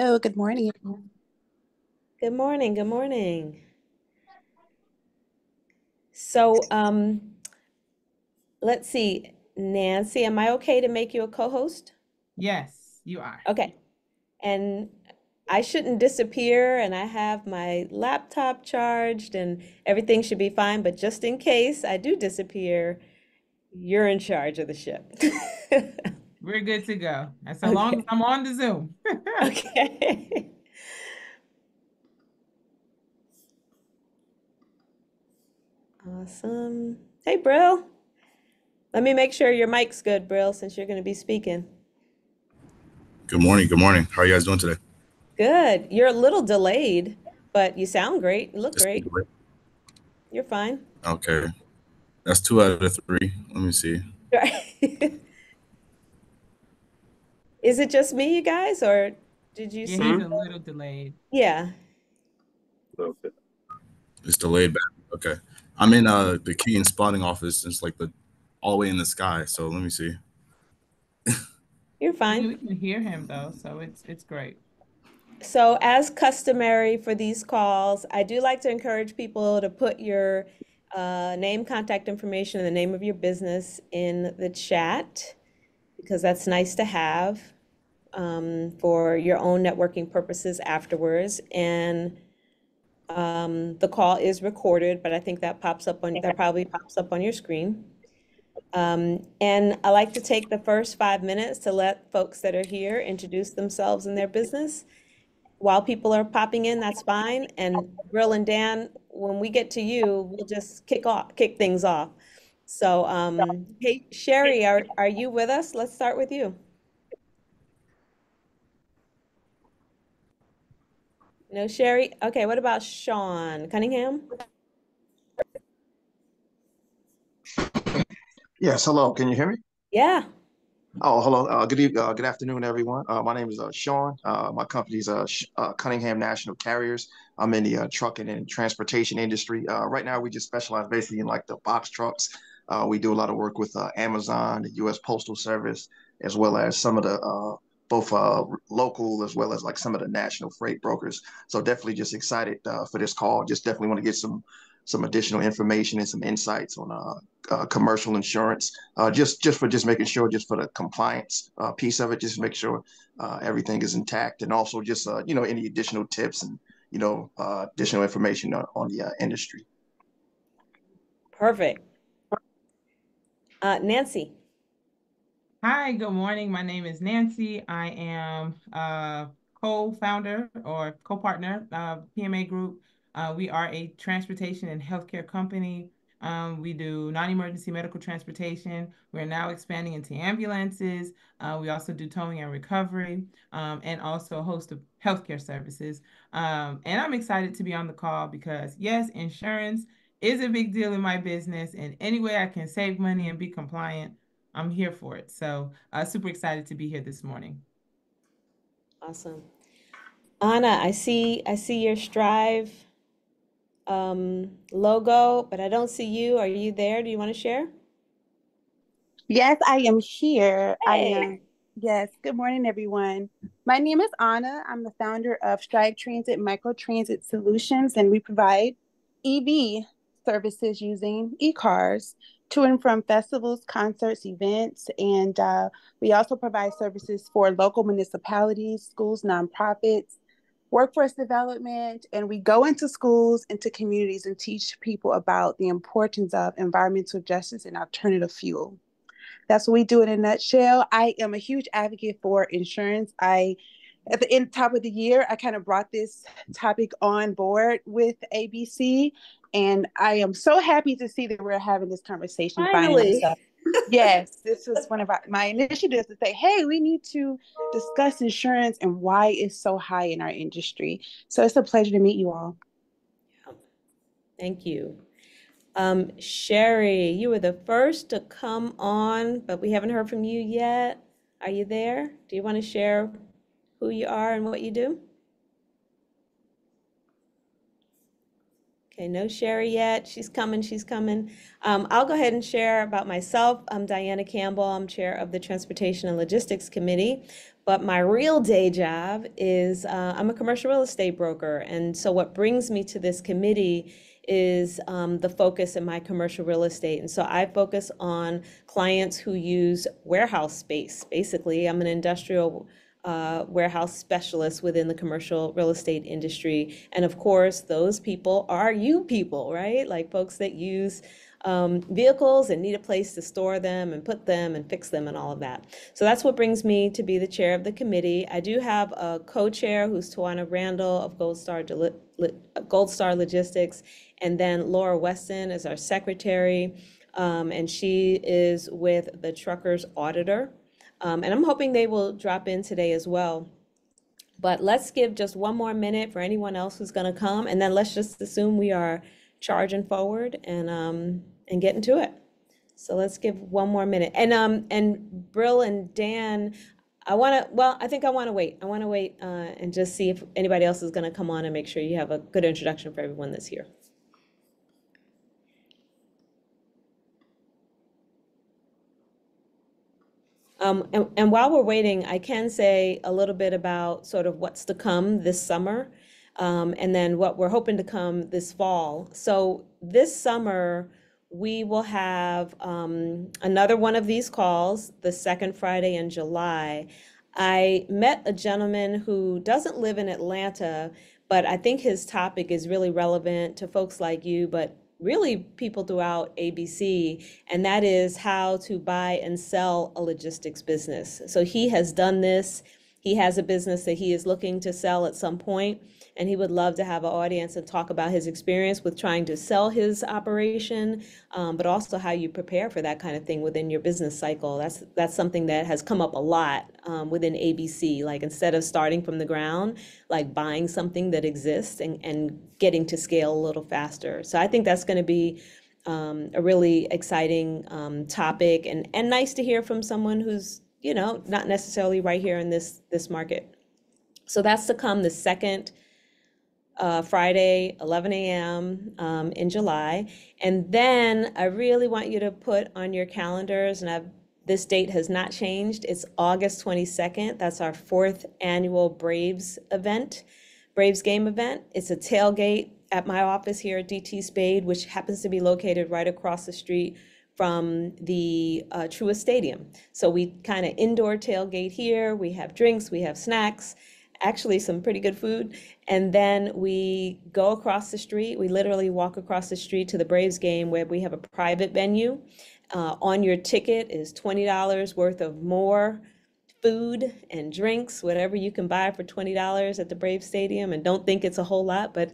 Oh, good morning, everyone. Good morning. Good morning. So, let's see. Nancy, am I okay to make you a co-host? Yes, you are. Okay. And I shouldn't disappear, and I have my laptop charged, and everything should be fine. But just in case I do disappear, you're in charge of the ship. We're good to go. And so long as Okay. I'm on the Zoom. Okay. Awesome. Hey, Bril. Let me make sure your mic's good, Bril, since you're going to be speaking. Good morning. Good morning. How are you guys doing today? Good. You're a little delayed, but you sound great. You look Just great. You're fine. okay. That's two out of three. Let me see. Right. Is it just me, you guys, or did you Yeah, he's see? a little delayed. Yeah. It's delayed back. Okay. I'm in the key and spotting office. It's like the all the way in the sky. So let me see. You're I mean, fine. we can hear him though, so it's great. So, as customary for these calls, I do like to encourage people to put your name, contact information, and the name of your business in the chat because that's nice to have for your own networking purposes afterwards. And the call is recorded, but I think that probably pops up on your screen. And I like to take the first 5 minutes to let folks that are here introduce themselves and their business. While people are popping in, that's fine. And Brill and Dan, when we get to you, we'll just kick things off. So, hey, Sherry, are you with us? Let's start with you. No, Sherry? Okay, what about Sean Cunningham? Yes, hello. Can you hear me? Yeah. Oh, hello. Good afternoon, everyone. My name is Sean. My company is Cunningham National Carriers. I'm in the trucking and transportation industry. Right now, we just specialize basically in like the box trucks. We do a lot of work with Amazon, the U.S. Postal Service, as well as some of the both local as well as like some of the national freight brokers. So definitely just excited for this call. Just definitely want to get some additional information and some insights on commercial insurance, just for just making sure, just for the compliance piece of it, just make sure everything is intact, and also just any additional tips and additional information on the industry. Perfect. Nancy. Hi, good morning. My name is Nancy. I am a co-founder or co-partner of PMA Group. We are a transportation and healthcare company. We do non-emergency medical transportation. We're now expanding into ambulances. We also do towing and recovery, and also a host of healthcare services. And I'm excited to be on the call because yes, insurance is a big deal in my business, and any way I can save money and be compliant, I'm here for it. So super excited to be here this morning. Awesome. Anna, I see your Strive logo, but I don't see you. Are you there? Do you want to share? Yes, I am here. Hey. Yes, good morning, everyone. My name is Anna. I'm the founder of Strive Transit Microtransit Solutions, and we provide EV services using e-cars to and from festivals, concerts, events, and we also provide services for local municipalities, schools, nonprofits, workforce development, and we go into schools, into communities, and teach people about the importance of environmental justice and alternative fuel. That's what we do in a nutshell. I am a huge advocate for insurance. At the end top of the year, I kind of brought this topic on board with ABC, and I am so happy to see that we're having this conversation finally. Finally. So, yes, this was one of my initiatives to say, hey, we need to discuss insurance and why it's so high in our industry. So it's a pleasure to meet you all. Thank you. Sherry, you were the first to come on, but we haven't heard from you yet. Are you there? Do you want to share who you are and what you do? Okay, no Sherry yet. She's coming, she's coming. I'll go ahead and share about myself. I'm Diana Campbell. I'm chair of the Transportation and Logistics Committee. But my real day job is I'm a commercial real estate broker. And so what brings me to this committee is the focus in my commercial real estate. And so I focus on clients who use warehouse space. Basically, I'm an industrial warehouse specialist within the commercial real estate industry. And of course, those people are you people, right? Like folks that use vehicles and need a place to store them and put them and fix them and all of that. So that's what brings me to be the chair of the committee. I do have a co-chair who's Tawana Randall of Gold Star Logistics, and then Laura Weston is our secretary, and she is with the Truckers Auditor. And I'm hoping they will drop in today as well. But let's give just one more minute for anyone else who's going to come, and then let's just assume we are charging forward and getting to it. So let's give one more minute. And Bril and Dan, I think I want to wait. I want to wait and just see if anybody else is going to come on and make sure you have a good introduction for everyone that's here. And while we're waiting, I can say a little bit about sort of what's to come this summer, and then what we're hoping to come this fall. So this summer, we will have another one of these calls, the second Friday in July. I met a gentleman who doesn't live in Atlanta, but I think his topic is really relevant to folks like you, but really people throughout ABC, and that is how to buy and sell a logistics business. So he has done this. He has a business that he is looking to sell at some point, and he would love to have an audience and talk about his experience with trying to sell his operation, but also how you prepare for that kind of thing within your business cycle. That's something that has come up a lot within ABC. Like instead of starting from the ground, like buying something that exists and getting to scale a little faster. So I think that's going to be a really exciting topic, and nice to hear from someone who's, you know, not necessarily right here in this market. So that's to come the second Friday, 11 a.m. In July. And then I really want you to put on your calendars, and this date has not changed. It's August 22nd. That's our 4th annual Braves game event. It's a tailgate at my office here at DT Spade, which happens to be located right across the street from the Truist Stadium. So we kind of indoor tailgate here. We have drinks, we have snacks, actually some pretty good food. And then we go across the street. We literally walk across the street to the Braves game, where we have a private venue. On your ticket is $20 worth of more food and drinks, whatever you can buy for $20 at the Braves Stadium. And don't think it's a whole lot, but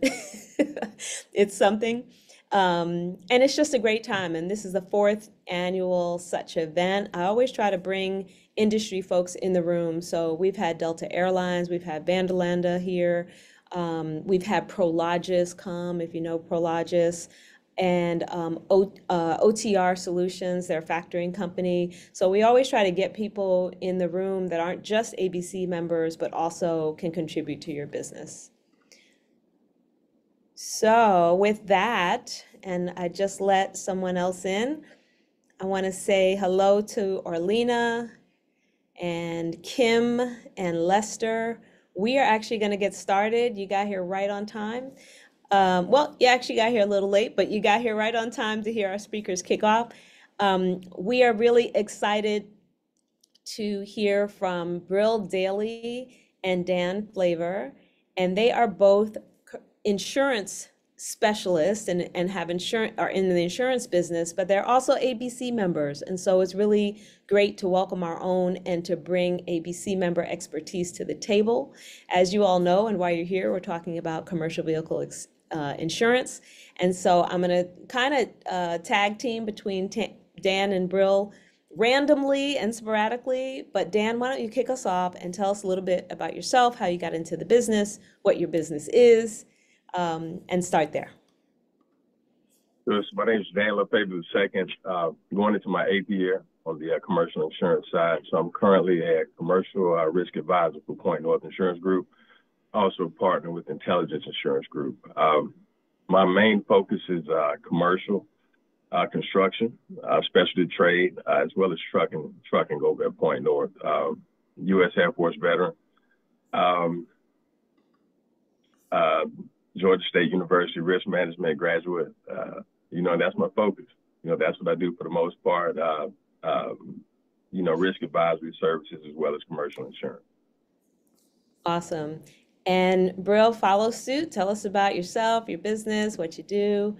it's something. And it's just a great time. And this is the 4th annual such event. I always try to bring industry folks in the room. So we've had Delta Airlines, we've had Vanderlanda here, we've had Prologis come, if you know Prologis, and OTR Solutions, their factoring company. So we always try to get people in the room that aren't just ABC members, but also can contribute to your business. So with that, and I just let someone else in, I want to say hello to Orlina and Kim and Lester. We are actually going to get started. You got here right on time. Well, you actually got here a little late, but you got here right on time to hear our speakers kick off. We are really excited to hear from Bril Daley and Dan LaFavor, and they are both insurance specialists and have insurance, are in the insurance business, but they're also ABC members. And so it's really great to welcome our own and to bring ABC member expertise to the table. As you all know, and while you're here, we're talking about commercial vehicle insurance. And so I'm going to kind of tag team between Dan and Bril randomly and sporadically. But Dan, why don't you kick us off and tell us a little bit about yourself, how you got into the business, what your business is, and start there. So my name is Dan LaFavor II, going into my 8th year on the commercial insurance side. So I'm currently a commercial risk advisor for PointeNorth Insurance Group, also a partner with Intelligence Insurance Group. My main focus is commercial construction, specialty trade, as well as trucking over at PointeNorth. U.S. Air Force veteran, Georgia State University risk management graduate. That's my focus. That's what I do for the most part. Risk advisory services as well as commercial insurance. Awesome. And Bril, follow suit. Tell us about yourself, your business, what you do.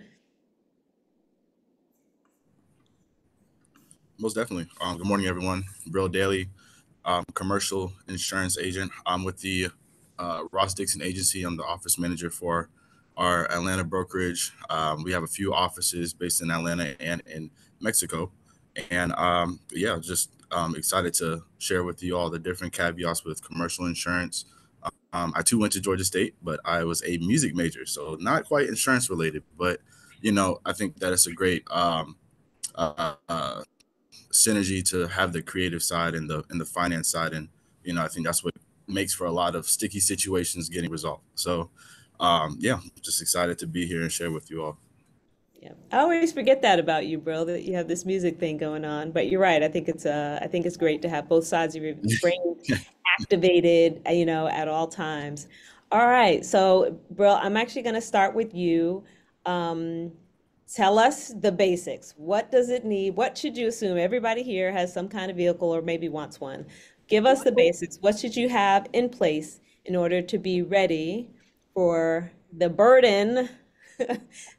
Most definitely. Good morning, everyone. Bril Daley, commercial insurance agent. I'm with the Dixon Agency. I'm the office manager for our Atlanta brokerage. We have a few offices based in Atlanta and in Mexico. And just excited to share with you all the different caveats with commercial insurance. I too went to Georgia State, but I was a music major, so not quite insurance related. But I think that it's a great synergy to have the creative side and the finance side, and I think that's what makes for a lot of sticky situations getting resolved. So just excited to be here and share with you all. Yeah, I always forget that about you, Bril, that you have this music thing going on. But you're right. I think it's great to have both sides of your brain activated, at all times. All right, so Bril, I'm actually going to start with you. Tell us the basics. What does it need? What should you assume? Everybody here has some kind of vehicle or maybe wants one. Give us the basics. What should you have in place in order to be ready for the burden,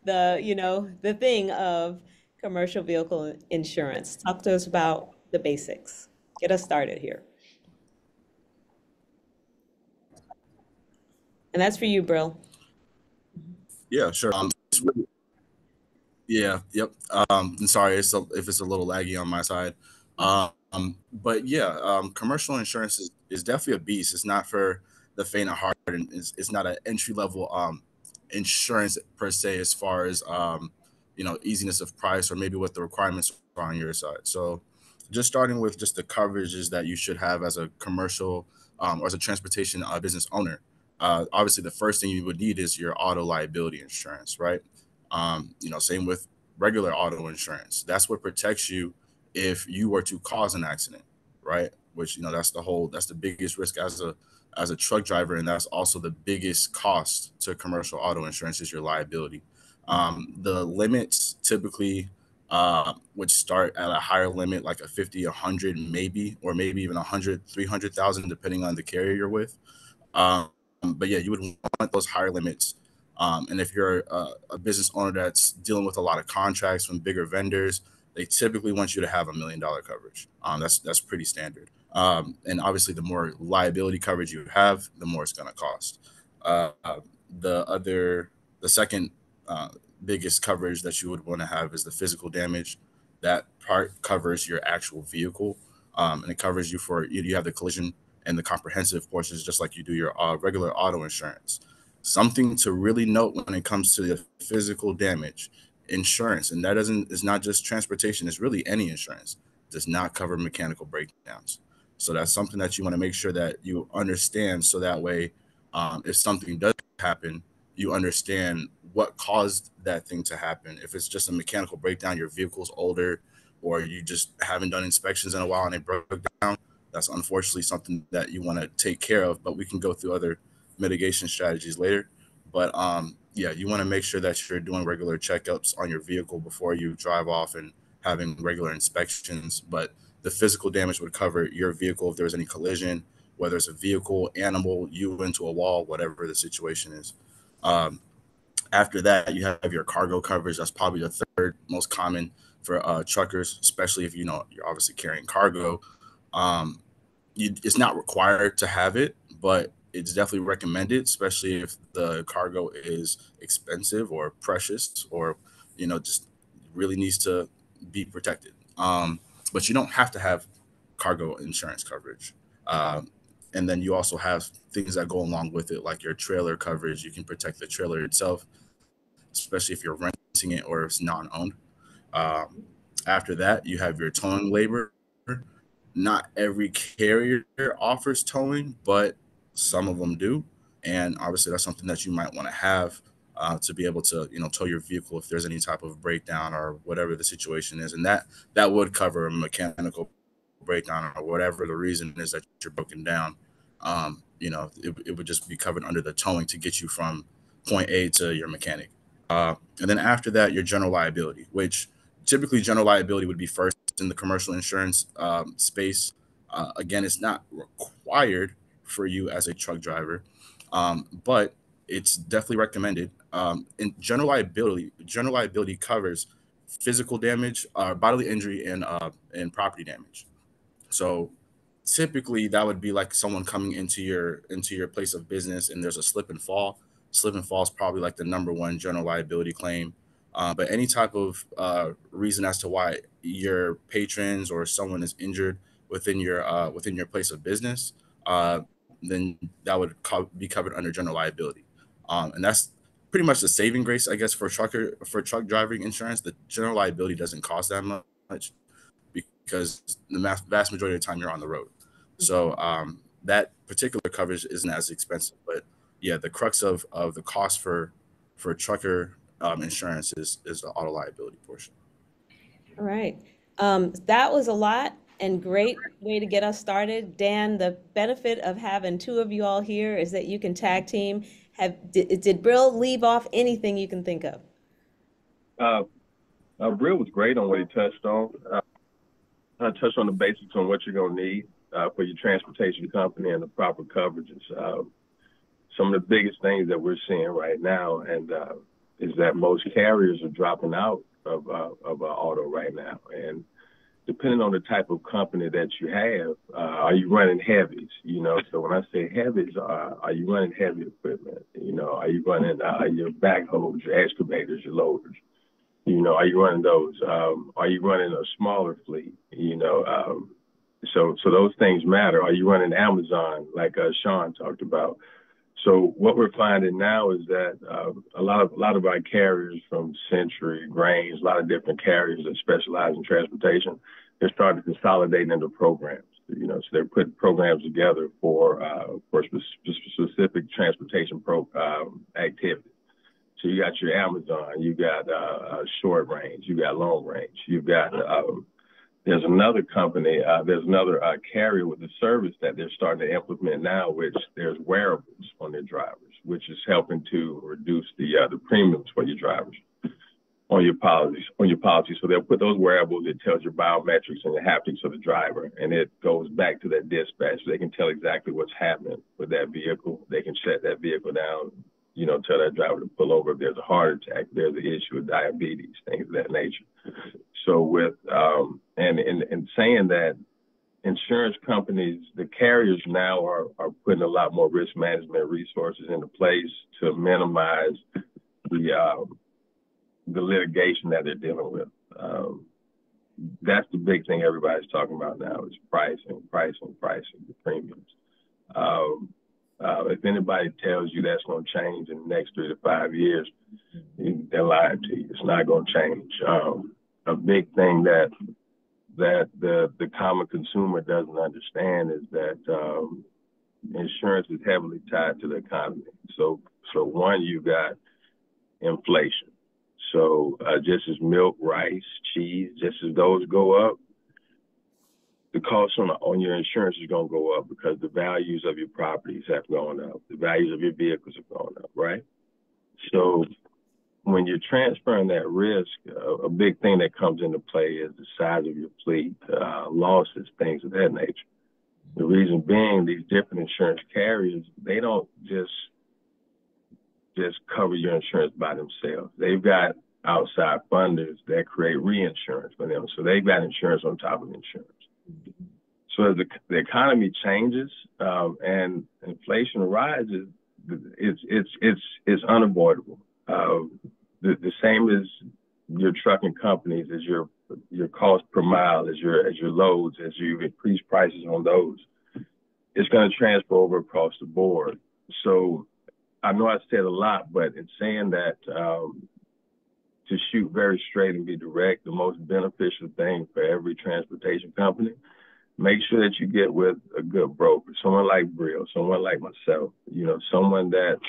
the thing of commercial vehicle insurance? Talk to us about the basics. Get us started here. And that's for you, Bril. Yeah, sure. Yeah, yep. I'm sorry if it's a little laggy on my side. Commercial insurance is definitely a beast. It's not for the faint of heart, and it's not an entry level insurance per se, as far as easiness of price or maybe what the requirements are on your side. So just starting with just the coverages that you should have as a commercial or as a transportation business owner. Obviously, the first thing you would need is your auto liability insurance, right? Same with regular auto insurance. That's what protects you if you were to cause an accident, right? Which that's the biggest risk as a truck driver, and that's also the biggest cost to commercial auto insurance is your liability. The limits typically would start at a higher limit, like a 50, 100, maybe, or maybe even 100, 300,000, depending on the carrier you're with. You would want those higher limits. And if you're a business owner that's dealing with a lot of contracts from bigger vendors, they typically want you to have $1 million coverage. That's pretty standard. And obviously, the more liability coverage you have, the more it's going to cost. The second biggest coverage that you would want to have is the physical damage. That part covers your actual vehicle, and it covers you for you have the collision and the comprehensive portions, just like you do your regular auto insurance. Something to really note when it comes to the physical damage insurance, and that is not just transportation, it's really any insurance, does not cover mechanical breakdowns. So that's something that you want to make sure that you understand, so that way if something does happen, you understand what caused that thing to happen. If it's just a mechanical breakdown, your vehicle's older, or you just haven't done inspections in a while and it broke down, that's unfortunately something that you want to take care of, but we can go through other mitigation strategies later. But you want to make sure that you're doing regular checkups on your vehicle before you drive off and having regular inspections. But the physical damage would cover your vehicle if there's any collision, whether it's a vehicle, animal, you into a wall, whatever the situation is. After that, you have your cargo coverage. That's probably the third most common for truckers, especially if you're obviously carrying cargo. It's not required to have it, but it's definitely recommended, especially if the cargo is expensive or precious, or just really needs to be protected. But you don't have to have cargo insurance coverage. And then you also have things that go along with it, like your trailer coverage. You can protect the trailer itself, especially if you're renting it or it's non-owned. After that, you have your towing labor. Not every carrier offers towing, but some of them do. And obviously, that's something that you might want to have. to be able to, tow your vehicle if there's any type of breakdown or whatever the situation is. And that would cover a mechanical breakdown or whatever the reason is that you're broken down. It would just be covered under the towing to get you from point A to your mechanic. And then after that, your general liability, which typically general liability would be first in the commercial insurance space. Again, it's not required for you as a truck driver, but it's definitely recommended. In general liability covers physical damage, bodily injury, and property damage. So typically that would be like someone coming into your place of business and there's a slip and fall. Slip and fall is probably like the number one general liability claim. But any type of reason as to why your patrons or someone is injured within your place of business, then that would be covered under general liability. And that's pretty much the saving grace, I guess, for truck driving insurance. The general liability doesn't cost that much because the vast majority of the time you're on the road. So that particular coverage isn't as expensive. But yeah, the crux of the cost for trucker insurance is the auto liability portion. All right. That was a lot and great way to get us started. Dan, the benefit of having two of you all here is that you can tag team. Did Bril leave off anything you can think of? Bril was great on what he touched on. I touched on the basics on what you're going to need for your transportation company and the proper coverages. Some of the biggest things that we're seeing right now is that most carriers are dropping out of auto right now. And depending on the type of company that you have, are you running heavies? So when I say heavies, are you running heavy equipment? Are you running your backhoes, your excavators, your loaders? Are you running those? Are you running a smaller fleet? So those things matter. Are you running Amazon, like Sean talked about? So what we're finding now is that a lot of our carriers from Century, Grains, a lot of different carriers that specialize in transportation, they're starting to consolidate into programs. So they're putting programs together for specific transportation activities. So you got your Amazon, you got short range, you got long range, you've got there's another company, there's another carrier with a service that they're starting to implement now, which there's wearables on their drivers, which is helping to reduce the premiums for your drivers on your policy. So they'll put those wearables, it tells your biometrics and the haptics of the driver, and it goes back to that dispatch. So they can tell exactly what's happening with that vehicle. They can shut that vehicle down, tell that driver to pull over if there's a heart attack, there's an issue with diabetes, things of that nature. So with and saying that, insurance companies, the carriers now are putting a lot more risk management resources into place to minimize the litigation that they're dealing with. That's the big thing everybody's talking about now is pricing, the premiums. If anybody tells you that's going to change in the next 3 to 5 years, they're lying to you. It's not going to change. A big thing that the common consumer doesn't understand is that insurance is heavily tied to the economy. So one, you got inflation. So just as milk, rice, cheese, just as those go up, the cost on your insurance is going to go up because the values of your properties have gone up. The values of your vehicles have gone up, right? So when you're transferring that risk, a big thing that comes into play is the size of your fleet, losses, things of that nature. The reason being, these different insurance carriers, they don't just cover your insurance by themselves. They've got outside funders that create reinsurance for them. So they've got insurance on top of insurance. So as the economy changes and inflation rises, it's unavoidable. The same as your trucking companies, as your cost per mile, as your loads, as you increase prices on those, it's going to transfer over across the board. So I know I said a lot, but in saying that, to shoot very straight and be direct, the most beneficial thing for every transportation company, make sure that you get with a good broker, someone like Bril, someone like myself, someone that's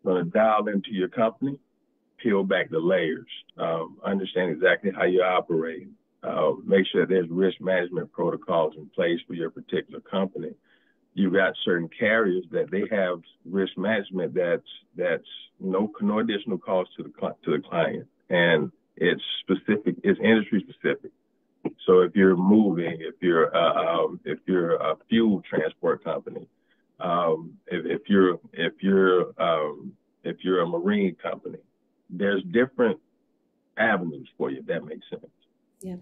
going to dial into your company, peel back the layers, understand exactly how you operate, make sure there's risk management protocols in place for your particular company. You've got certain carriers that they have risk management that's no additional cost to the client, and it's specific, it's industry specific. So if you're moving, if you're a fuel transport company, if you're a marine company, there's different avenues for you, if that makes sense. Yeah.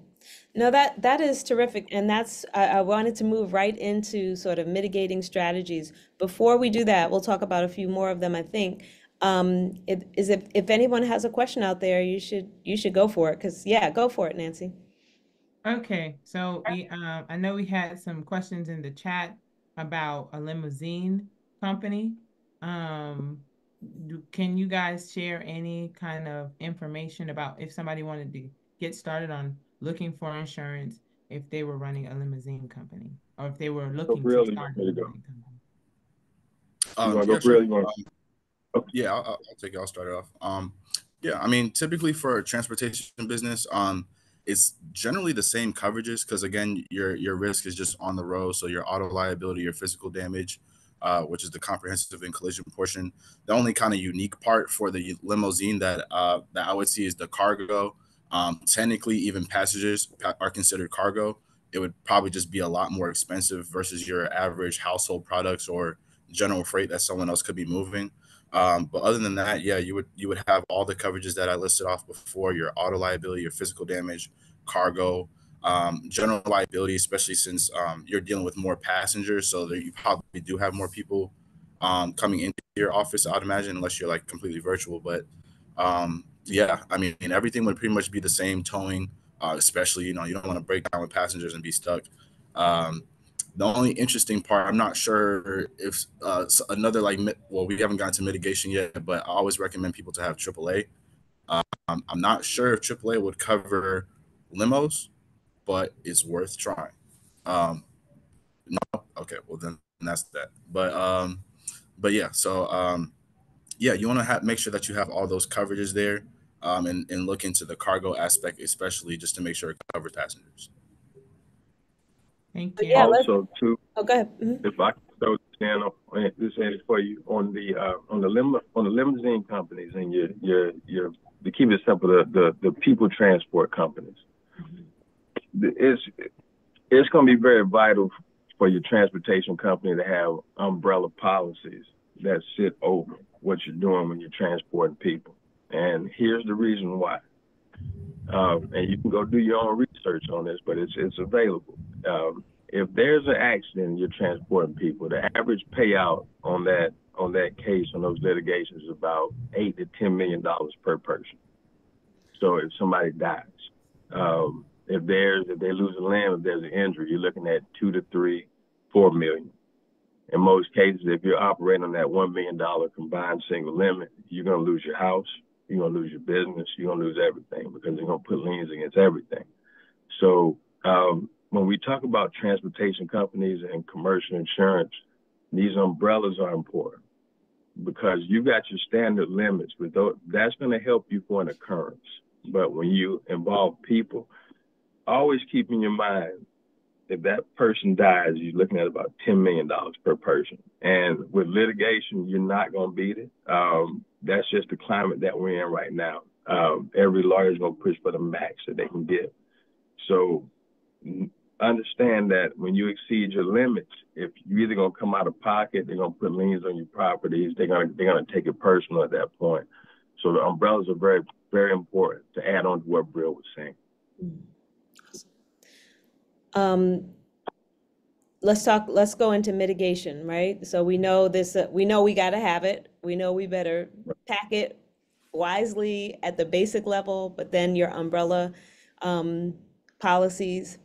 No, that is terrific. And that's, I wanted to move right into sort of mitigating strategies. Before we do that, we'll talk about a few more of them, I think. If anyone has a question out there, you should go for it. Because yeah, go for it, Nancy. Okay, so I know we had some questions in the chat about a limousine company. Can you guys share any kind of information about if somebody wanted to get started on looking for insurance, if they were running a limousine company, or if they were looking to start a limousine company? You want to go, Bril? Yeah, I'll take it. I'll start it off. Yeah, I mean, typically for a transportation business, it's generally the same coverages because again, your risk is just on the road. So your auto liability, your physical damage, which is the comprehensive and collision portion. The only kind of unique part for the limousine that I would see is the cargo. Technically, even passengers are considered cargo. It would probably just be a lot more expensive versus your average household products or general freight that someone else could be moving. But other than that, yeah, you would have all the coverages that I listed off before: your auto liability, your physical damage, cargo, general liability, especially since you're dealing with more passengers, so that you probably do have more people coming into your office, I'd imagine, unless you're like completely virtual. But yeah, I mean, everything would pretty much be the same. Towing, especially, you don't want to break down with passengers and be stuck. The only interesting part, I'm not sure if another well, we haven't gotten to mitigation yet, but I always recommend people to have AAA. I'm not sure if AAA would cover limos, but it's worth trying. No, okay, well then that's that. But yeah, so yeah, you want to make sure that you have all those coverages there, and look into the cargo aspect, especially just to make sure it covers passengers. Thank you. Yeah, also, too, oh, go ahead. Mm-hmm. if I can throw this in for you on the limousine companies and your to keep it simple, the people transport companies. It's going to be very vital for your transportation company to have umbrella policies that sit over what you're doing when you're transporting people. And here's the reason why. And you can go do your own research on this, but it's available. If there's an accident and you're transporting people, the average payout on that case, on those litigations, is about $8 to $10 million per person. So if somebody dies, if they lose a limb, if there's an injury, you're looking at 2 to 3, 4 million. In most cases, if you're operating on that $1 million combined single limit, you're going to lose your house, you're going to lose your business, you're going to lose everything because they're going to put liens against everything. So when we talk about transportation companies and commercial insurance, these umbrellas are important because you got your standard limits, but that's going to help you for an occurrence. But when you involve people, always keep in your mind, if that person dies, you're looking at about $10 million per person. And with litigation, you're not going to beat it. That's just the climate that we're in right now. Every lawyer is going to push for the max that they can get. So understand that when you exceed your limits, if you're either going to come out of pocket, they're going to put liens on your properties, they're going to take it personal at that point. So the umbrellas are very, very important, to add on to what Bril was saying. Let's go into mitigation, right? So we know this, we know we got to have it. We know we better pack it wisely at the basic level, but then your umbrella policies.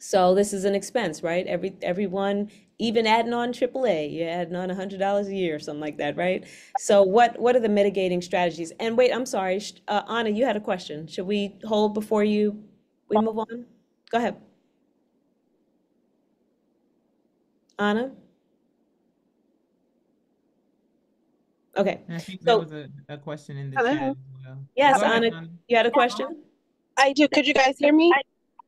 So this is an expense, right? Everyone, even adding on AAA, you're adding on $100 a year or something like that, right? So what are the mitigating strategies? And wait, I'm sorry, Anna, you had a question. Should we hold before we move on? Go ahead. Anna? Okay. And I think there So, was a question in the Hello? chat as well. yes, Go ahead, Anna, Anna. you had a question? I do. Could you guys hear me? We can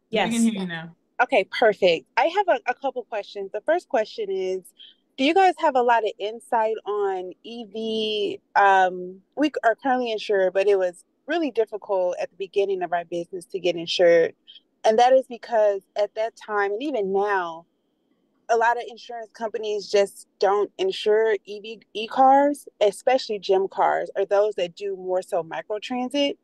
Yes. hear you now. Okay, perfect. I have a couple questions. The first question is, do you guys have a lot of insight on EV? We are currently insured, but it was really difficult at the beginning of our business to get insured. And that is because at that time, and even now, a lot of insurance companies just don't insure EV e-cars, especially gym cars, or those that do more so micro transit.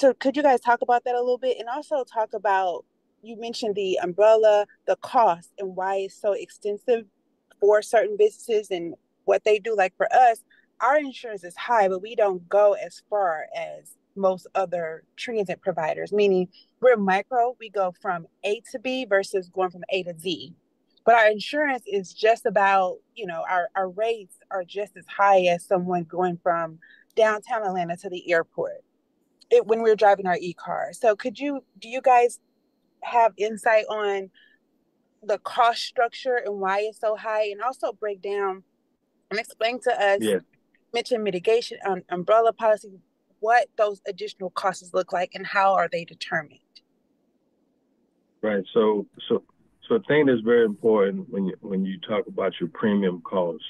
So could you guys talk about that a little bit, and also talk about, you mentioned the umbrella, the cost, and why it's so extensive for certain businesses and what they do. Like for us, our insurance is high, but we don't go as far as most other transit providers, meaning we're micro, we go from A to B versus going from A to Z. But our insurance is just about, our rates are just as high as someone going from downtown Atlanta to the airport when we're driving our e-car. So do you guys have insight on the cost structure and why it's so high, and also break down and explain to us, Yeah. mention mitigation, umbrella policy, what those additional costs look like and how are they determined? Right. So a thing that's very important when you talk about your premium costs,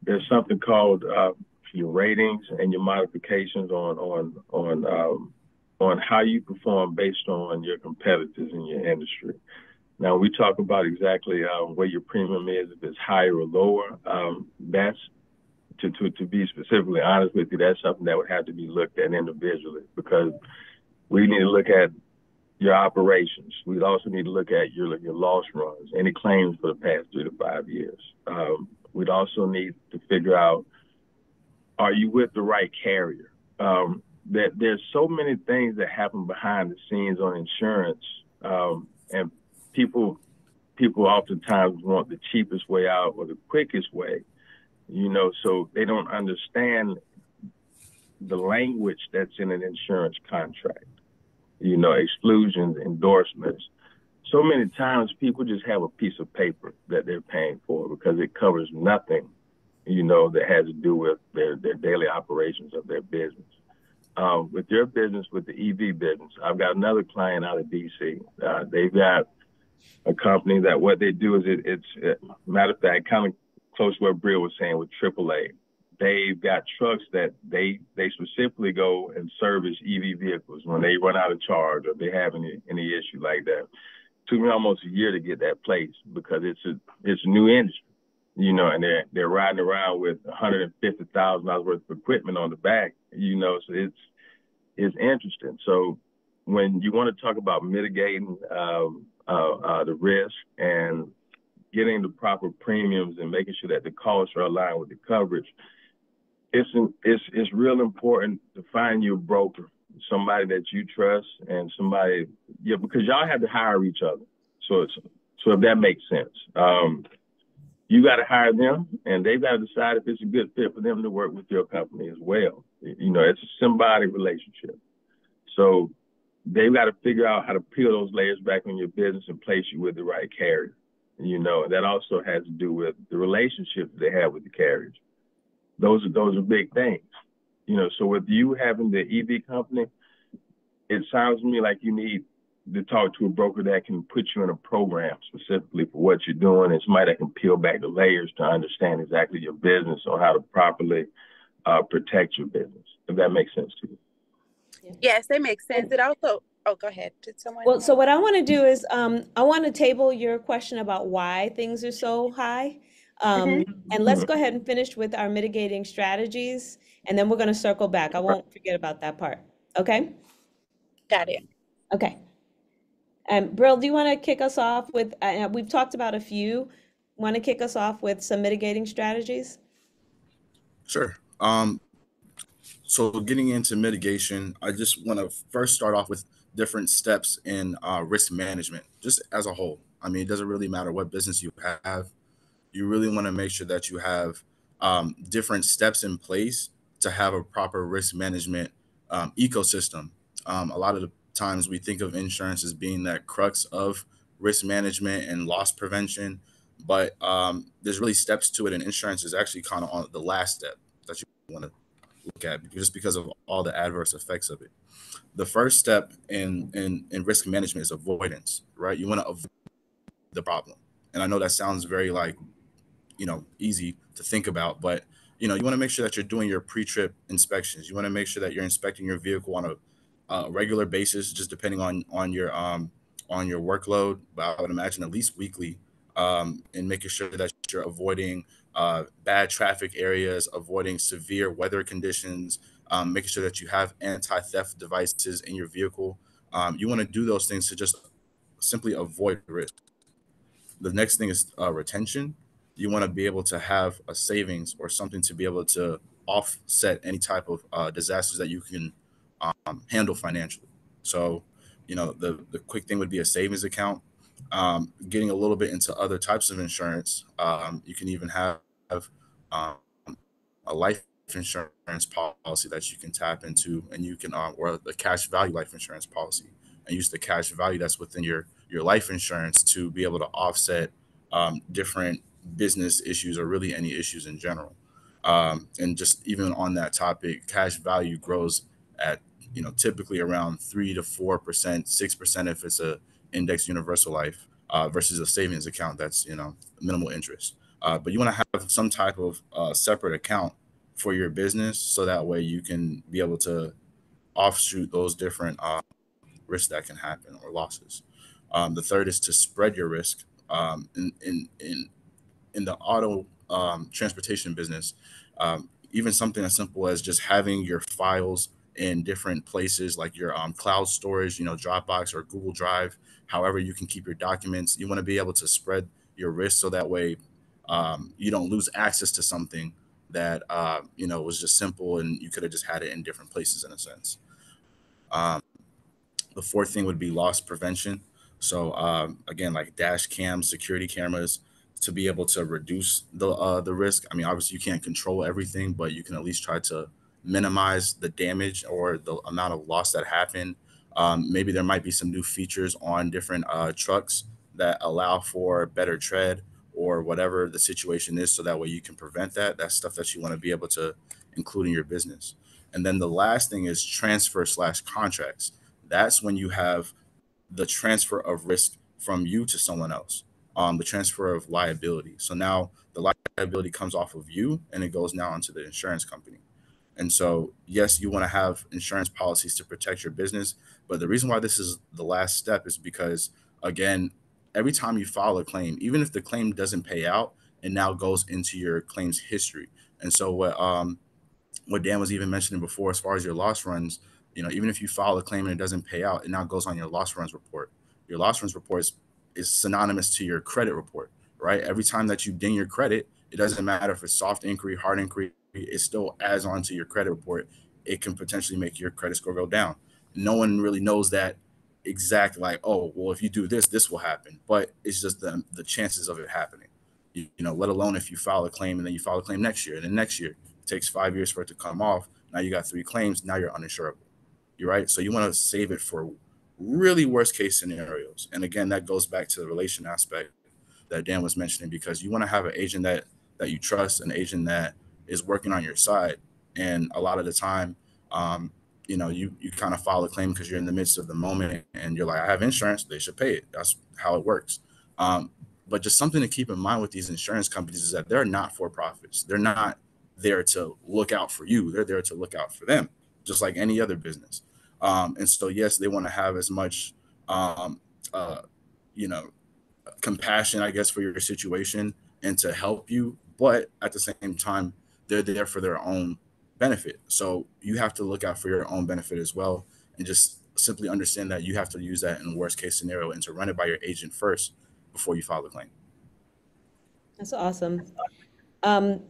there's something called your ratings and your modifications on how you perform based on your competitors in your industry. Now we talk about exactly where your premium is, if it's higher or lower. That's to be specifically honest with you, that's something that would have to be looked at individually, because we need to look at your operations. We'd also need to look at your loss runs, any claims for the past 3 to 5 years. We'd also need to figure out, are you with the right carrier? That there's so many things that happen behind the scenes on insurance, and people oftentimes want the cheapest way out or the quickest way, so they don't understand the language that's in an insurance contract, exclusions, endorsements. So many times people just have a piece of paper that they're paying for because it covers nothing, that has to do with their daily operations of their business. With your business, with the EV business, I've got another client out of DC. They've got a company that what they do is it's matter of fact, kind of close to what Bril was saying with AAA. They've got trucks that they specifically go and service EV vehicles when they run out of charge or they have any issue like that. It took me almost a year to get that place because it's a new industry, and they're riding around with $150,000 worth of equipment on the back, so it's interesting. So when you want to talk about mitigating the risk and getting the proper premiums and making sure that the costs are aligned with the coverage, it's real important to find you a broker, somebody that you trust, and somebody, because y'all have to hire each other. So if that makes sense, you got to hire them, and they've got to decide if it's a good fit for them to work with your company as well. It's a symbiotic relationship. So they've got to figure out how to peel those layers back on your business and place you with the right carrier. And that also has to do with the relationship they have with the carriers. Those are big things. So with you having the EV company, it sounds to me like you need to talk to a broker that can put you in a program specifically for what you're doing, and somebody that can peel back the layers to understand exactly your business or how to properly protect your business, if that makes sense to you. Yes, that makes sense. It also, go ahead. Did someone? Well, so what I want to do is I want to table your question about why things are so high. And let's go ahead and finish with our mitigating strategies, and then we're going to circle back. I won't forget about that part. Okay? Got it. Okay. Bril, do you want to kick us off with, we've talked about a few. Want to kick us off with some mitigating strategies? Sure. So getting into mitigation, I just want to first start off with different steps in risk management, just as a whole. I mean, it doesn't really matter what business you have. You really want to make sure that you have different steps in place to have a proper risk management ecosystem. A lot of the times we think of insurance as being that crux of risk management and loss prevention, But there's really steps to it, and insurance is actually kind of on the last step that you want to look at, just because of all the adverse effects of it. The first step in risk management is avoidance, right? You want to avoid the problem. And I know that sounds very like, easy to think about, but you want to make sure that you're doing your pre-trip inspections. You want to make sure that you're inspecting your vehicle on a regular basis, just depending on your workload. But I would imagine at least weekly, and making sure that you're avoiding bad traffic areas, avoiding severe weather conditions, making sure that you have anti-theft devices in your vehicle. You want to do those things to just simply avoid risk. The next thing is retention. You want to be able to have a savings or something to be able to offset any type of disasters that you can handle financially. So, the quick thing would be a savings account. Getting a little bit into other types of insurance, you can even have um, a life insurance policy that you can tap into, and you can or the cash value life insurance policy, and use the cash value that's within your life insurance to be able to offset different business issues, or really any issues in general. And just even on that topic, cash value grows at typically around 3 to 4%, 6% if it's a index universal life, versus a savings account that's minimal interest. But you want to have some type of separate account for your business, so that way you can be able to offshoot those different risks that can happen, or losses. The third is to spread your risk. In the auto transportation business, even something as simple as just having your files in different places, like your cloud storage, Dropbox or Google Drive, however you can keep your documents. You want to be able to spread your risk, so that way you don't lose access to something that was just simple, and you could have just had it in different places in a sense. Um, the fourth thing would be loss prevention. So again, like dash cams, security cameras, to be able to reduce the risk. I mean, obviously you can't control everything, but you can at least try to minimize the damage or the amount of loss that happened. Maybe there might be some new features on different trucks that allow for better tread, or whatever the situation is, so that way you can prevent that. That's stuff that you want to be able to include in your business. And then the last thing is transfer/contracts. That's when you have the transfer of risk from you to someone else, the transfer of liability. So now the liability comes off of you, and it goes now onto the insurance company. And so, yes, you want to have insurance policies to protect your business. But the reason why this is the last step is because, again, every time you file a claim, even if the claim doesn't pay out, it now goes into your claims history. And so what Dan was even mentioning before, as far as your loss runs, even if you file a claim and it doesn't pay out, it now goes on your loss runs report. Your loss runs report is synonymous to your credit report, right? Every time that you ding your credit, it doesn't matter if it's soft inquiry, hard inquiry, it still adds on to your credit report. It can potentially make your credit score go down. No one really knows that exact, like, oh, well, if you do this, this will happen. But it's just the chances of it happening. Let alone if you file a claim and then you file a claim next year, and then next year it takes 5 years for it to come off. Now you got 3 claims. Now you're uninsurable. You're right. So you want to save it for really worst case scenarios. And again, that goes back to the relation aspect that Dan was mentioning, because you want to have an agent that you trust, an agent that is working on your side. And a lot of the time, you kind of file a claim because you're in the midst of the moment, and you're like, I have insurance, they should pay it. That's how it works. But just something to keep in mind with these insurance companies is that they're not for profits. They're not there to look out for you. They're there to look out for them, just like any other business. And so, yes, they want to have as much, um, uh, you know, compassion, I guess, for your situation and to help you. But at the same time, they're there for their own benefit. So you have to look out for your own benefit as well, and just simply understand that you have to use that in the worst case scenario, and to run it by your agent first before you file the claim. That's awesome. Um,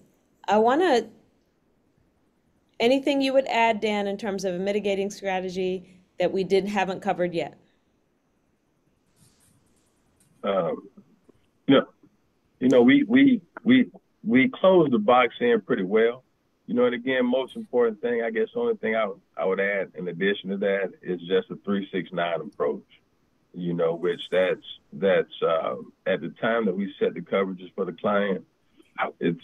I want to, anything you would add, Dan, in terms of a mitigating strategy that we haven't covered yet? Um, you know, we closed the box in pretty well. And again, most important thing, I guess, the only thing I would add in addition to that is just a 3-6-9 approach. which that's at the time that we set the coverages for the client, it's,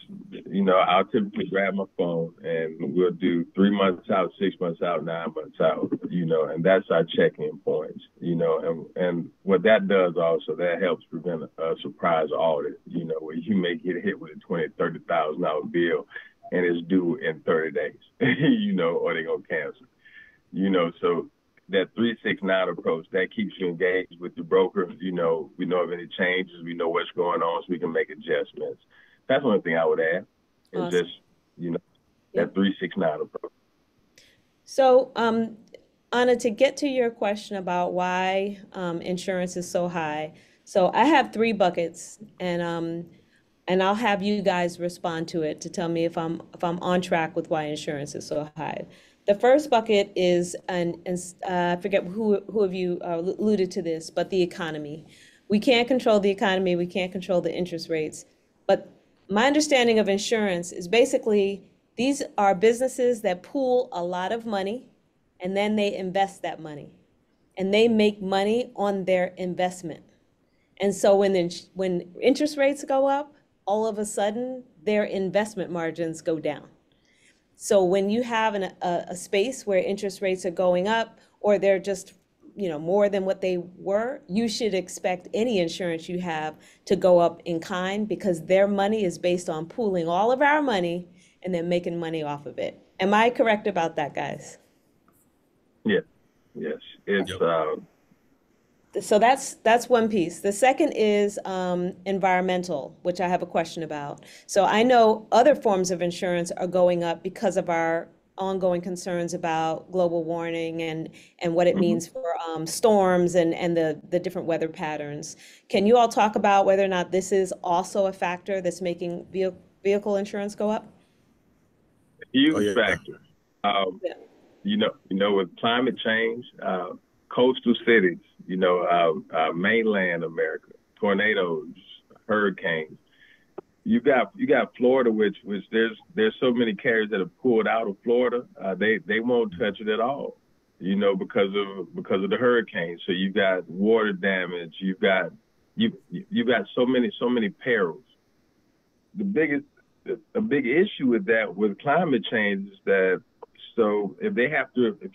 I'll typically grab my phone and we'll do 3 months out, 6 months out, 9 months out, and that's our check-in points, and what that does also, that helps prevent a surprise audit, where you may get hit with a $20,000-$30,000 bill and it's due in 30 days, or they're going to cancel, so that 369 approach, that keeps you engaged with the broker. We know of any changes, we know what's going on, so we can make adjustments. That's one thing I would add, is Awesome. just, that 369 approach. So, Anna, to get to your question about why insurance is so high, so I have 3 buckets, and I'll have you guys respond to it to tell me if I'm on track with why insurance is so high. The first bucket is, and I forget who of you alluded to this, but the economy. We can't control the economy, we can't control the interest rates, but my understanding of insurance is basically these are businesses that pool a lot of money and then they invest that money and they make money on their investment. And so when interest rates go up, all of a sudden their investment margins go down. So when you have a space where interest rates are going up or they're just more than what they were, you should expect any insurance you have to go up in kind, because their money is based on pooling all of our money and then making money off of it. Am I correct about that, guys? Yeah. Yes. It's So that's one piece. The second is environmental, which I have a question about. So I know other forms of insurance are going up because of our ongoing concerns about global warming and what it means for storms and the different weather patterns. Can you all talk about whether or not this is also a factor that's making vehicle insurance go up? a huge factor. With climate change, coastal cities, mainland America, tornadoes, hurricanes. You got Florida, which there's so many carriers that have pulled out of Florida. They won't touch it at all, because of the hurricanes. So you've got water damage. You've got so many perils. A big issue with that, with climate change, is that, so if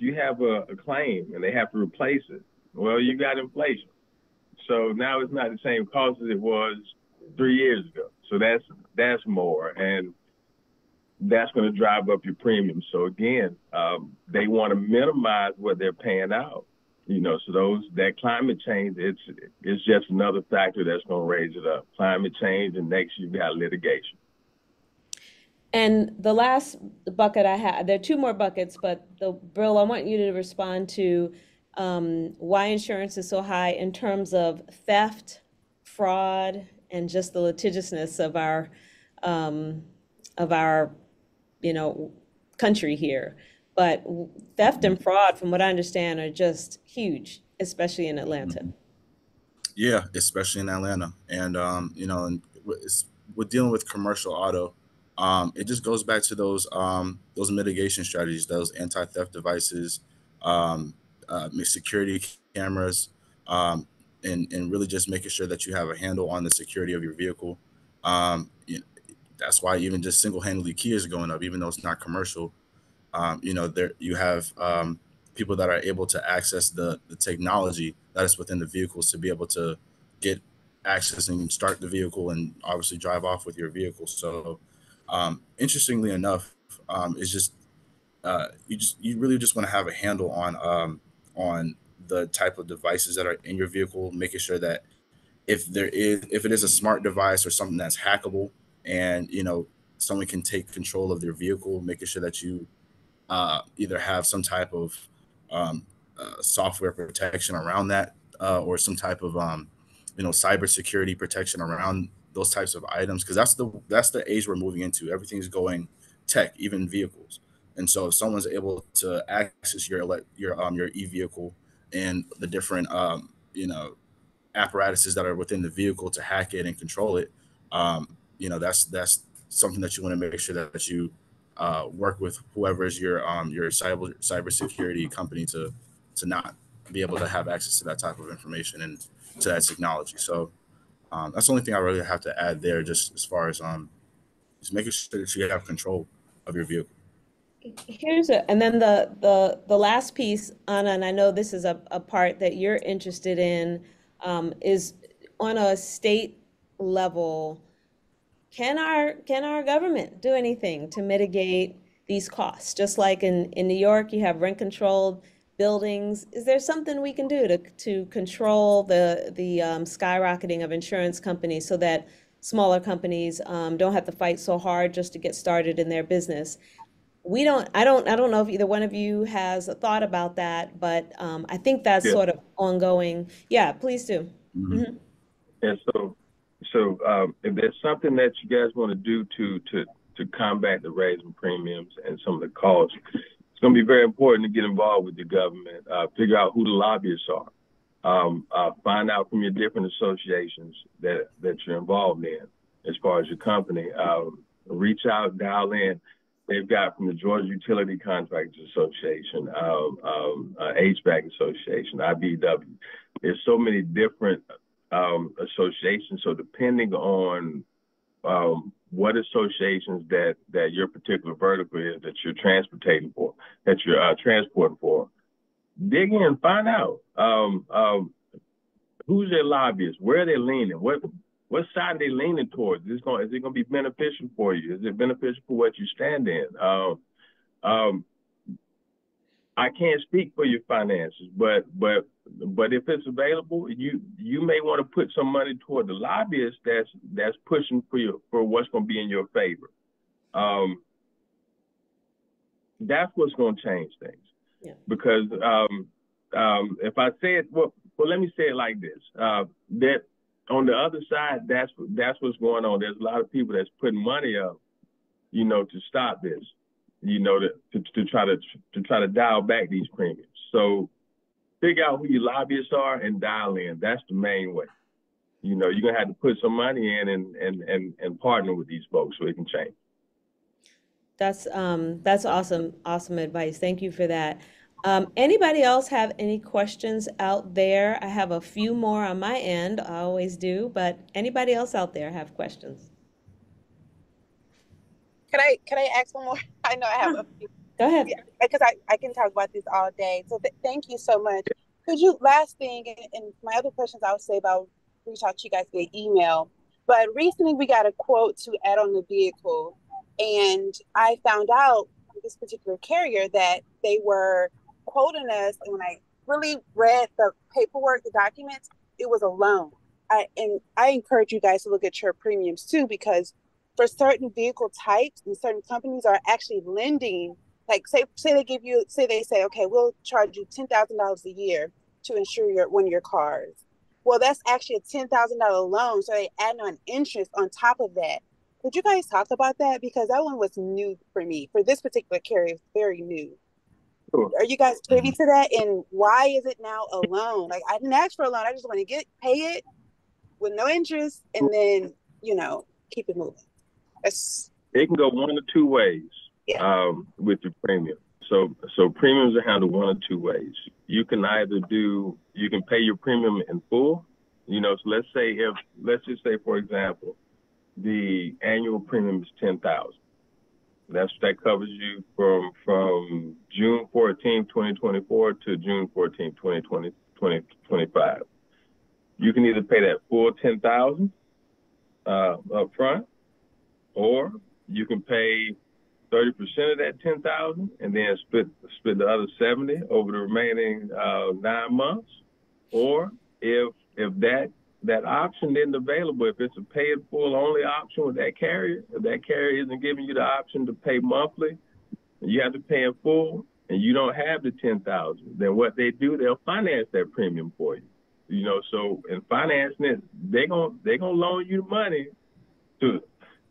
you have a claim and they have to replace it, well, you got inflation. So now it's not the same cost as it was 3 years ago. So that's more, and that's going to drive up your premium. So again, they want to minimize what they're paying out. So that climate change, it's just another factor that's going to raise it up. Climate change, and next you got litigation. And the last bucket I have, there are 2 more buckets, but Bril, I want you to respond to why insurance is so high in terms of theft, fraud, and just the litigiousness of our country here. But theft and fraud, from what I understand, are just huge, especially in Atlanta. Yeah, especially in Atlanta, and and with dealing with commercial auto, it just goes back to those mitigation strategies, those anti-theft devices, security cameras, and really just making sure that you have a handle on the security of your vehicle. That's why even just single-handedly keys are going up, even though it's not commercial. There you have people that are able to access the technology that is within the vehicles to be able to get access and start the vehicle and obviously drive off with your vehicle. So interestingly enough, it's just you really just want to have a handle on the type of devices that are in your vehicle, making sure that if it is a smart device or something that's hackable, and someone can take control of their vehicle, making sure that you either have some type of software protection around that, or some type of cybersecurity protection around those types of items, because that's the age we're moving into. Everything's going tech, even vehicles. And so if someone's able to access your e-vehicle and the different apparatuses that are within the vehicle to hack it and control it, that's something that you want to make sure that you work with whoever is your cybersecurity company to not be able to have access to that type of information and to that technology. So that's the only thing I really have to add there, just as far as just making sure that you have control of your vehicle. And then the last piece, Anna, and I know this is a part that you're interested in, is on a state level, can our government do anything to mitigate these costs? Just like in New York, you have rent controlled buildings. Is there something we can do to control the skyrocketing of insurance companies so that smaller companies don't have to fight so hard just to get started in their business? I don't know if either one of you has a thought about that, but I think that's sort of ongoing. Yeah, please do. Mm-hmm. And so if there's something that you guys want to do to combat the raising premiums and some of the costs, it's going to be very important to get involved with the government, figure out who the lobbyists are, find out from your different associations that you're involved in as far as your company. Reach out, dial in. They've got from the Georgia Utility Contractors Association, HVAC Association, IBW. There's so many different associations. So depending on what associations that your particular vertical is that you're transporting for, dig in, find out who's their lobbyists, where are they leaning, what side are they leaning towards? Is it going to be beneficial for you? Is it beneficial for what you stand in? I can't speak for your finances, but if it's available, you may want to put some money toward the lobbyist that's pushing for what's going to be in your favor. That's what's going to change things. Yeah. Because if I say it, well, let me say it like this: that on the other side, that's what's going on. There's a lot of people that's putting money up, to stop this, to try to dial back these premiums. So figure out who your lobbyists are and dial in. That's the main way. You're gonna have to put some money in and partner with these folks so it can change. That's awesome advice. Thank you for that. Anybody else have any questions out there? I have a few more on my end. I always do, but anybody else out there have questions? Can I ask one more? I know I have a few. Go ahead. Because I can talk about this all day. So thank you so much. Could you, last thing, and my other questions I would say about reach out to you guys via email, but recently we got a quote to add on the vehicle, and I found out from this particular carrier that they were quoting us, and when I really read the paperwork, the documents, it was a loan. I encourage you guys to look at your premiums too, because for certain vehicle types and certain companies are actually lending, like say they say, okay, we'll charge you $10,000 a year to insure one of your cars. Well, that's actually a $10,000 loan, so they add on interest on top of that. Could you guys talk about that? Because that one was new for me. For this particular carrier, it's very new. Sure. Are you guys privy to that? And why is it now a loan? Like, I didn't ask for a loan. I just want to pay it with no interest and then, keep it moving. It can go one of two ways with your premium. So premiums are handled one of two ways. You can pay your premium in full. So let's just say, for example, the annual premium is $10,000. That covers you from June 14, 2024 to June 14, 2025. You can either pay that full $10,000 up front, or you can pay 30% of that $10,000 and then split the other 70 over the remaining 9 months. Or if that option isn't available, if it's a pay it full only option with that carrier, if that carrier isn't giving you the option to pay monthly, you have to pay in full, and you don't have the $10,000, then what they do, they'll finance that premium for you. So in financing it, they're gonna loan you the money to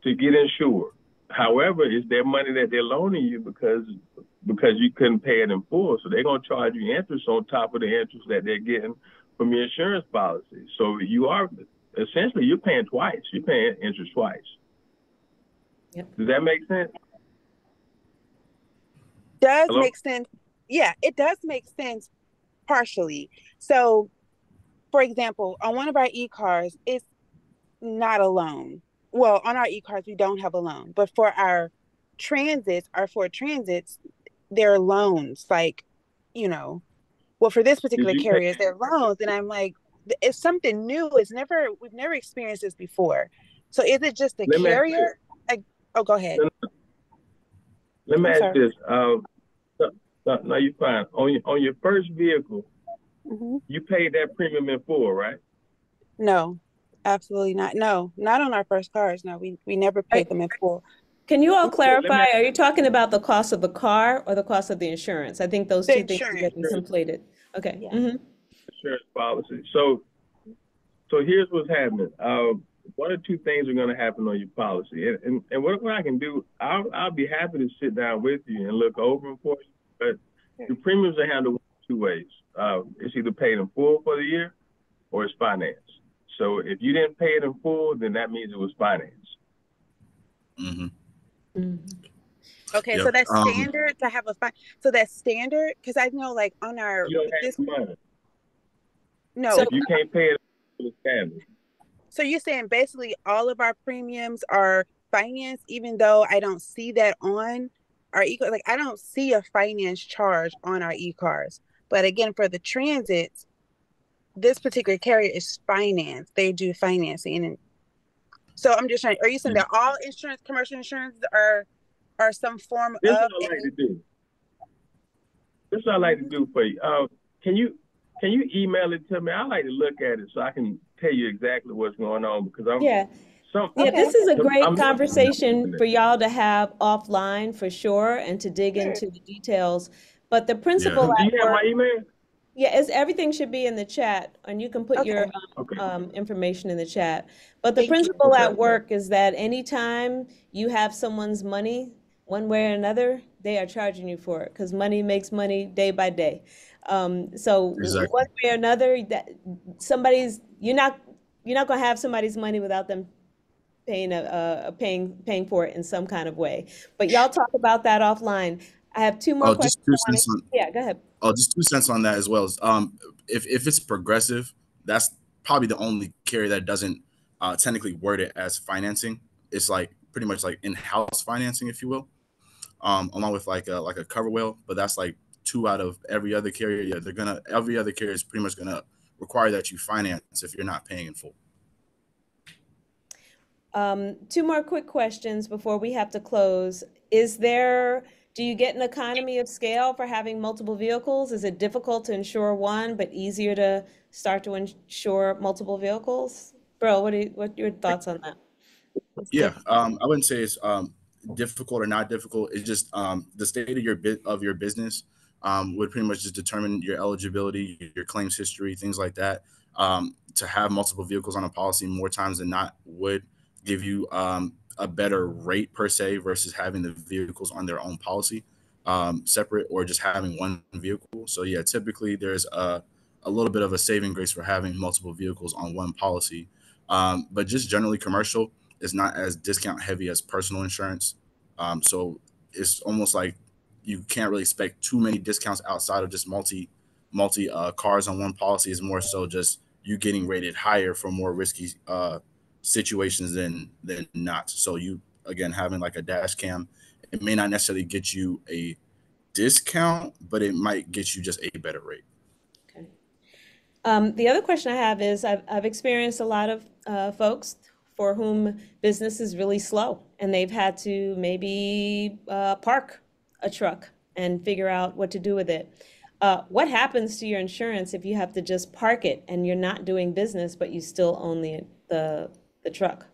get insured. However, it's their money that they're loaning you because you couldn't pay it in full. So they're gonna charge you interest on top of the interest that they're getting from your insurance policy. So you're paying twice. You're paying interest twice. Yep. Does that make sense? Make sense. Yeah, it does make sense. partially. So, for example, on one of our e-cars, it's not a loan. Well, on our e-cars, we don't have a loan, but for our Ford Transits, they're loans. Like, you know, well, for this Did particular you pay? carrier, they're loans, and I'm like, it's something new. We've never experienced this before. So, is it just the Let me ask you this. carrier? Like, oh, go ahead. Let me I'm ask sorry. this. No, you're fine. On your first vehicle, Mm-hmm. you paid that premium in full, right? No, absolutely not. No, not on our first cars. No, we never paid them in full. Can you all Let me clarify, are you talking about the cost of the car or the cost of the insurance? I think those The two things are insurance. getting conflated. Okay. Yeah. Mm-hmm. insurance policy. So here's what's happening. One or two things are going to happen on your policy, and what I can do, I'll be happy to sit down with you and look over them for you. But your premiums are handled two ways. It's either paid in full for the year, or it's financed. So if you didn't pay it in full, then that means it was financed. Mm-hmm. Mm-hmm. Okay, so Yep. that's standard to have a fine. So that's standard because I know, like on our You don't have this the money. no. So If you can't pay it, it's standard. So you're saying basically all of our premiums are financed, even though I don't see that on our like I don't see a finance charge on our e-cars. But again, for the transits, this particular carrier is financed. They do financing, and so I'm just trying. Are you saying that all insurance, commercial insurance, are some form This is of? what I like to do. This is what I like to do for you. Can you email it to me? I like to look at it so I can tell you exactly what's going on because yeah, Okay. this is a great I'm conversation for y'all to have offline for sure and to dig into the details. But the Yeah. principal Do you at have work, my email? everything should be in the chat, and you can put your Okay. Okay. information in the chat. But the Thank you. principle Okay. at work is that anytime you have someone's money, one way or another, they are charging you for it because money makes money day by day. So Exactly. one way or another, that you're not going to have somebody's money without them paying for it in some kind of way. But y'all talk about that offline. I have two more Oh, questions. just 2 cents on. Yeah, go ahead. Oh, just 2 cents on that as well. If it's progressive, that's probably the only carrier that doesn't technically word it as financing. It's like pretty much like in-house financing, if you will, along with like a cover whale. But that's like two out of every other carrier. Yeah, every other carrier is pretty much gonna require that you finance if you're not paying in full. Two more quick questions before we have to close. Do you get an economy of scale for having multiple vehicles? Is it difficult to insure one, but easier to start to insure multiple vehicles? Bro, what are your thoughts on that? Yeah, I wouldn't say it's difficult or not difficult. It's just the state of your business would pretty much just determine your eligibility, your claims history, things like that. To have multiple vehicles on a policy more times than not would give you a better rate per se versus having the vehicles on their own policy separate or just having one vehicle. So yeah, typically there's a little bit of a saving grace for having multiple vehicles on one policy. But just generally commercial is not as discount heavy as personal insurance. So it's almost like you can't really expect too many discounts outside of just multi cars on one policy. Is more so just you getting rated higher for more risky situations than not. So you again having like a dash cam, it may not necessarily get you a discount, but it might get you just a better rate. Okay. The other question I have is I've experienced a lot of folks for whom business is really slow and they've had to maybe park a truck and figure out what to do with it. What happens to your insurance if you have to just park it and you're not doing business, but you still own the truck?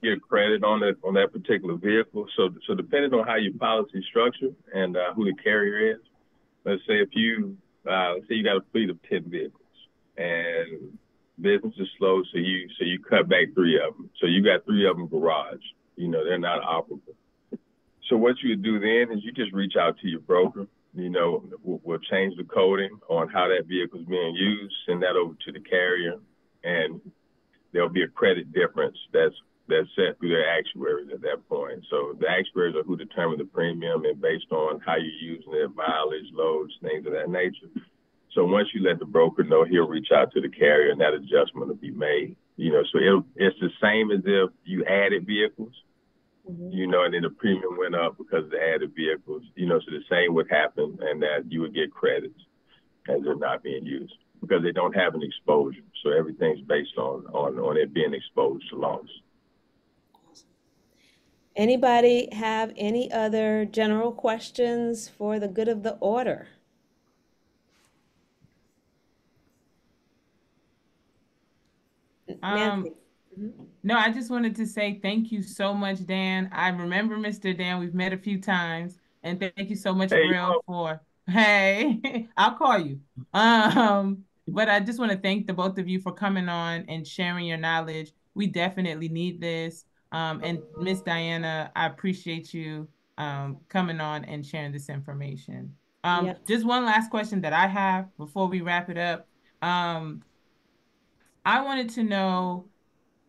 Get credit on that particular vehicle. So depending on how your policy is structured and who the carrier is, let's say if you say you got a fleet of 10 vehicles and business is slow, so you cut back 3 of them. So you got 3 of them garage. They're not operable. So what you would do then is you just reach out to your broker. We'll change the coding on how that vehicle is being used, send that over to the carrier, and there'll be a credit difference that's that's set through their actuaries at that point. So the actuaries are who determine the premium, and based on how you're using it, mileage, loads, things of that nature. So once you let the broker know, he'll reach out to the carrier, and that adjustment will be made. So it's the same as if you added vehicles, and then the premium went up because of the added vehicles. So the same would happen, and that you would get credits as they're not being used because they don't have an exposure. So everything's based on it being exposed to loss. Anybody have any other general questions for the good of the order? Nancy. No, I just wanted to say thank you so much, Dan. I remember Mr. Dan. We've met a few times, and thank you so much, Bril, for I'll call you. But I just want to thank the both of you for coming on and sharing your knowledge. We definitely need this. And Miss Diana, I appreciate you coming on and sharing this information. Just one last question that I have before we wrap it up. I wanted to know,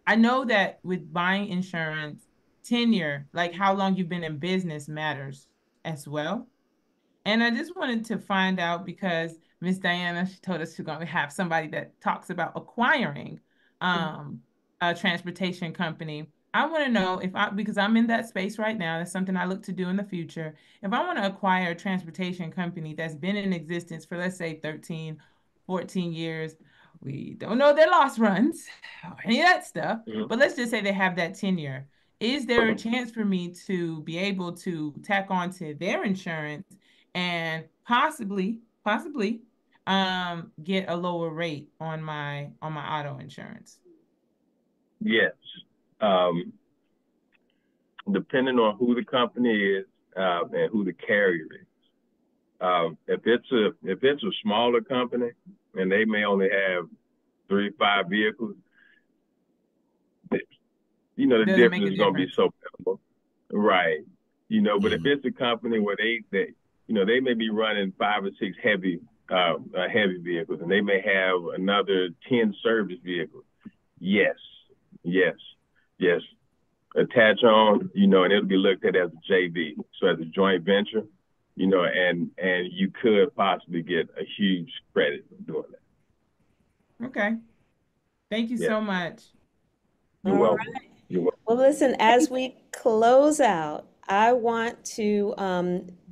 I know that with buying insurance, tenure, like how long you've been in business matters as well. And I just wanted to find out because Miss Diana, she told us she's going to have somebody that talks about acquiring a transportation company. I want to know because I'm in that space right now, that's something I look to do in the future. If I want to acquire a transportation company that's been in existence for, let's say, 13, 14 years, we don't know their loss runs or any of that stuff, but let's just say they have that tenure. Is there a chance for me to be able to tack on to their insurance and possibly get a lower rate on my auto insurance? Yes. Depending on who the company is and who the carrier is. If it's a smaller company and they may only have 3 to 5 vehicles, the difference is going to be so minimal. Right. But if it's a company where they may be running 5 or 6 heavy vehicles, and they may have another 10 service vehicles. Yes. Attach on, and it'll be looked at as a JV, so as a joint venture, and you could possibly get a huge credit for doing that. Okay. Thank you so much. You're welcome. You're welcome. Well, listen, as we close out, I want to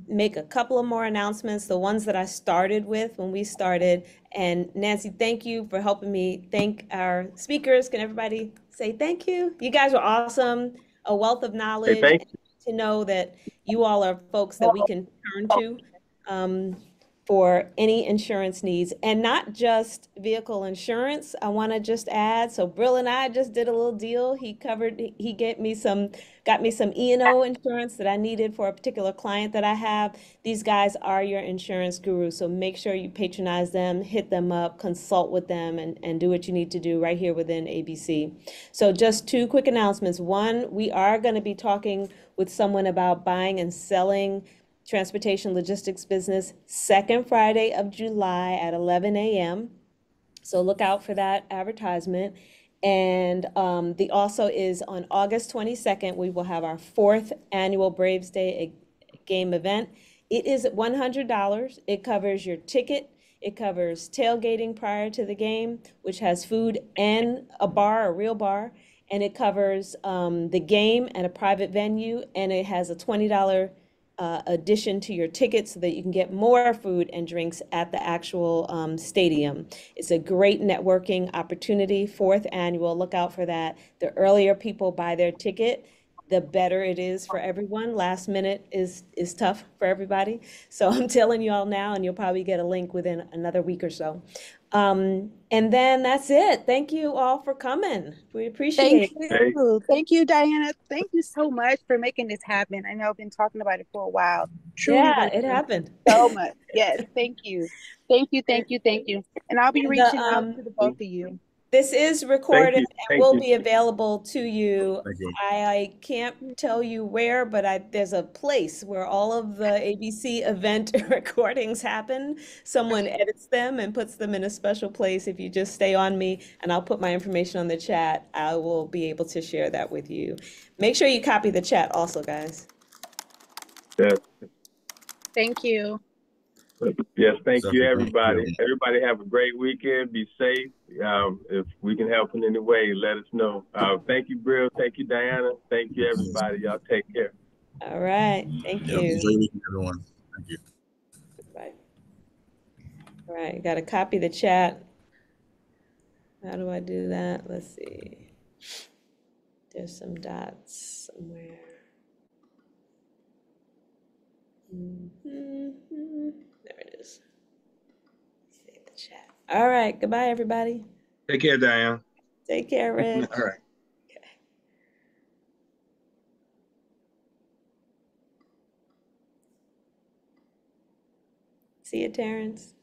make a couple of more announcements, the ones that I started with when we started. And Nancy, thank you for helping me thank our speakers. Can everybody say thank you? You guys are awesome, a wealth of knowledge. Hey, thank you. To know that you all are folks that we can turn to for any insurance needs, and not just vehicle insurance. I want to just add, so Bril and I just did a little deal. He got me some E&O insurance that I needed for a particular client that I have. These guys are your insurance gurus, so make sure you patronize them, hit them up, consult with them, and do what you need to do right here within ABC. So just 2 quick announcements. One, we are going to be talking with someone about buying and selling transportation logistics business, second Friday of July at 11 a.m. So look out for that advertisement. And also is on August 22nd, we will have our 4th annual Braves Day game event. It is $100. It covers your ticket. It covers tailgating prior to the game, which has food and a real bar. And it covers the game and a private venue. And it has a $20 addition to your ticket so that you can get more food and drinks at the actual stadium. It's a great networking opportunity, 4th annual. Look out for that. The earlier people buy their ticket, the better it is for everyone. Last minute is tough for everybody. So I'm telling you all now, and you'll probably get a link within another week or so. And then that's it. Thank you all for coming. We appreciate it. Thank you, Diana. Thank you so much for making this happen. I know I've been talking about it for a while. Truly, yeah, it happened. So much. Yes, thank you. Thank you. And I'll be reaching out to the both of you. This is recorded and Thank will you. be available to you. Thank you. I can't tell you where, but there's a place where all of the ABC event recordings happen. Someone edits them and puts them in a special place. If you just stay on me and I'll put my information on the chat, I will be able to share that with you. Make sure you copy the chat also, guys. Yes. Thank you. Yes, thank you, Definitely. everybody. Thank you. Everybody have a great weekend. Be safe. If we can help in any way, let us know. Thank you, Bril. Thank you, Diana. Thank you, everybody. Y'all take care. All right. Thank Yep. you. Enjoy your weekend, everyone. Thank you. Bye. All right. Got to copy the chat. How do I do that? Let's see. There's some dots somewhere. There it is. Save the chat. All right. Goodbye, everybody. Take care, Diana. Take care, Rich. All right. Okay. See you, Terrence.